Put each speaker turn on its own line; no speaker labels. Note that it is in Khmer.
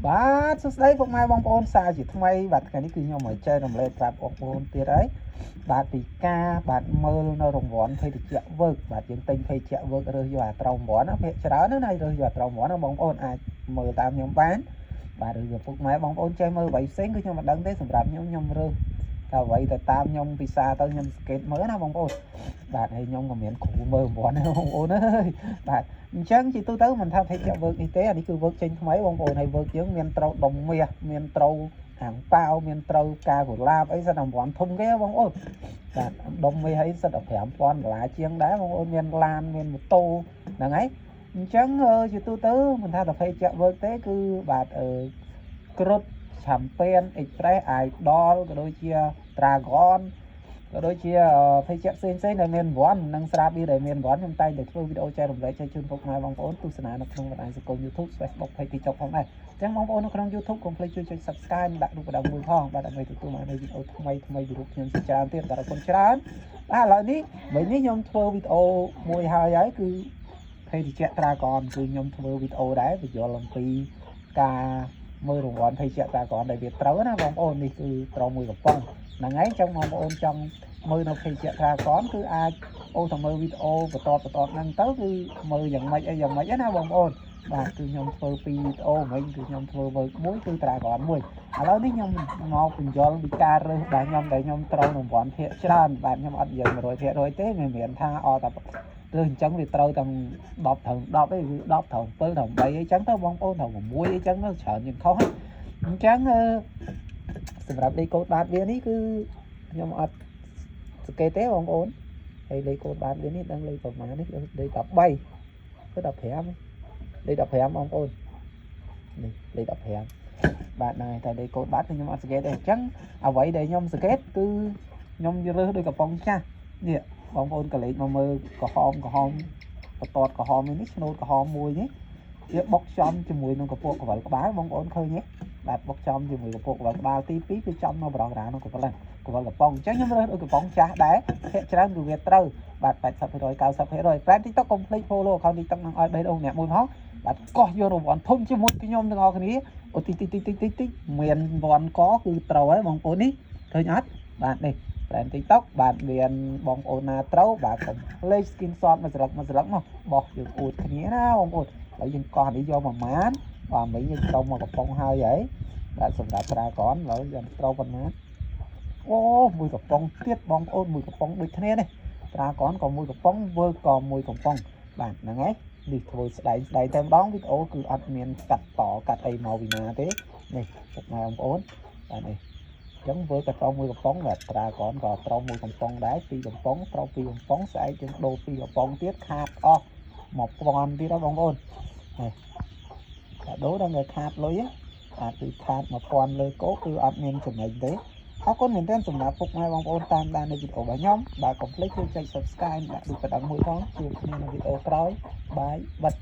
បាទសួស្តីពុកម៉ែបងប្អូនសាជាថ្មីបាទថ្ងៃនេះគឺខ្ញុំមកចែករំលែកប្រាប់បងប្អូនទៀតហើយបាទពីការបាទមើលនៅរង្វាន់ភេទជ្ជៈ work បាទយើងទិញភេទជ្ជៈ work រើសយកអាត្រង់រង្វាន់ណាភាគច្រើនណារើសយកអាត្រង់រង្វាន់ណាបងប្អូនអាចមើលតាមខ្ញុំបានបាទឬក៏ពុកម៉ែបងប្អូនចេះមើលអ្វីផ្សេងគឺខ្ញុំមិនដឹងទេសម្រាប់ខ្ញុំរើសតែអ្វីទៅតាមខ្ញុំពិសាទៅខ្ញុំសង្កេតមើលណាបងប្អូនបាទហើយខ្ញុំក៏មានគ្រូមើលរង្វាន់ដែរបងប្អូនអើយបាទអញ្ចឹងជាទូទៅមិនថាភេទជ្ជៈ work នេះទេអានេះគឺ work ចេញថ្មីបងប្អូនហើយ work យើងមានត្រូវដុំមាសមានត្រូវហាងប៉ាវមានត្រូវការកុលាបអីសិតតែរង្វាន់ធំគេបងប្អូនបាទដុំមាសអីសិតតែ$5000ជាងដែរបងប្អូនមានឡានមានម៉ូតូហ្នឹងហើយអញ្ចឹងជាទូទៅមិនថាតែភេទជ្ជៈ work ទេគឺបាទគ្រុឌឆាំពេន Express Idol ក៏ដូចជា Dragon ក៏ដូចជាភេទជ្ជៈផ្សេងដែលមានរង្វាន់និងស្រាបៀរដែលមានរង្វាន់ខ្ញុំតែងតែធ្វើវីដេអូចែករំលែកចែកជូនពុកម៉ែបងប្អូនទស្សនានៅក្នុងបណ្ដាញសង្គម YouTube Facebook Page TikTok ផងដែរអញ្ចឹងបងប្អូននៅក្នុង YouTube កុំភ្លេចជួយចុច Subscribe ដាក់រូបដៅមួយផងបាទដើម្បីទទួលបានវីដេអូថ្មីពីរូបខ្ញុំជាច្រើនទៀតបាទអរគុណច្រើនបាទឥឡូវនេះវិញនេះខ្ញុំធ្វើវីដេអូមួយហើយគឺភេទជ្ជៈ Dragon គឺខ្ញុំធ្វើវីដេអូដែរបញ្យល់អំពីការមើលរង្វាន់ភេទជ្ជៈ Dragon ដែលវាត្រូវណាបងប្អូននេះគឺត្រូវមួយកំប៉ុងហ្នឹងហើយអញ្ចឹងបងប្អូនចង់មើលនៅភេទជ្ជៈ Dragon គឺអាចអូនទៅមើលវីដេអូបន្តហ្នឹងទៅគឺមើលយ៉ាងម៉េចអីយ៉ាងម៉េចណាបងប្អូនបាទគឺខ្ញុំធ្វើពីវីដេអូវិញគឺខ្ញុំធ្វើ work មួយគឺ Dragon មួយឥឡូវនេះខ្ញុំមកបញ្យល់ពីការរើសដែលខ្ញុំត្រូវរង្វាន់ភាគច្រើនបាទខ្ញុំអត់និយាយ100%ទេមិនមែនថាអត់តែរើសអញ្ចឹងវាត្រូវទាំង10ត្រូវ10ទេគឺ10ត្រូវ7ត្រូវ8អីចឹងទៅបងប្អូនត្រូវ6អីចឹងទៅច្រើនជាងខុសអញ្ចឹងសម្រាប់លេខកូដបាតវានេះគឺខ្ញុំអត់សង្កេតទេបងប្អូនហើយលេខកូដបាតវានេះដឹងលេខប្រមាណនេះលេខ13គឺ15លេខ15បងប្អូននេះលេខ15បាទហ្នឹងហើយតែលេខកូដបាតគឺខ្ញុំអត់សង្កេតទេអញ្ចឹងអ្វីដែលខ្ញុំសង្កេតគឺខ្ញុំរើសដោយកំប៉ុងចាស់នេះបងប្អូនក៏លេខមកមើលក្រហមបន្ទាត់ក្រហមនេះឆ្នូតក្រហមមួយនេះវាបុកចំជាមួយនឹងកពក់កវលក្បាលបងប្អូនឃើញទេបាទបុកចំជាមួយកពក់កវលក្បាលទី2គឺចំនៅបរោះរាក្នុងកវលកំប៉ុងអញ្ចឹងខ្ញុំរើសដោយកំប៉ុងចាស់ដែរភាគច្រើនគឺវាត្រូវបាទ 80% 90% Brand TikTok កុំភ្លេច follow account TikTok នឹងឲ្យបេះដូងអ្នកមួយផងបាទកោះយករង្វាន់ធំជាមួយខ្ញុំទាំងអស់គ្នាអូតិចមានរង្វាន់កគឺត្រូវហើយបងប្អូននេះឃើញអត់បាទនេះ Brand TikTok បាទមានបងប្អូនណាត្រូវបាទកុំភ្លេច screenshot មួយស្លឹកមកបោះយើងអួតគ្នាណាបងប្អូនហើយយើងកោះនេះយកប្រមាណបាទមិញយើងត្រូវមកកំប៉ុងហើយបាទសម្រាប់ Dragon ឥឡូវយើងត្រូវប៉ុណ្ណាអូមួយកំប៉ុងទៀតបងប្អូនមួយកំប៉ុងដូចគ្នានេះ Dragon ក៏មួយកំប៉ុង Work ក៏មួយកំប៉ុងបាទហ្នឹងហើយនេះធ្វើស្ដែងតែម្ដងវីដេអូគឺអត់មានកាត់អីមកពីណាទេនេះពុកម៉ែបងប្អូនបាទនេះអញ្ចឹងធ្វើតែត្រូវមួយកំប៉ុងបាទ Dragon ក៏ត្រូវមួយកំប៉ុងដែរពីរកំប៉ុងត្រូវពីរកំប៉ុងស្អែកយើងដូរពីរកំប៉ុងទៀតខាតអស់1000ទៀតបងប្អូននេះតែដូរដល់វាខាតលុយបាទគឺខាត1000លើកោគឺអត់មានចំណេញទេអរគុណមែនទែនសម្រាប់ពុកម៉ែបងប្អូនតាមដាននៅវីដេអូរបស់ខ្ញុំបាទកុំភ្លេចជួយចុច Subscribe ដាក់រូបកណ្ដឹងមួយផងជួបគ្នានៅវីដេអូក្រោយបាយបិទ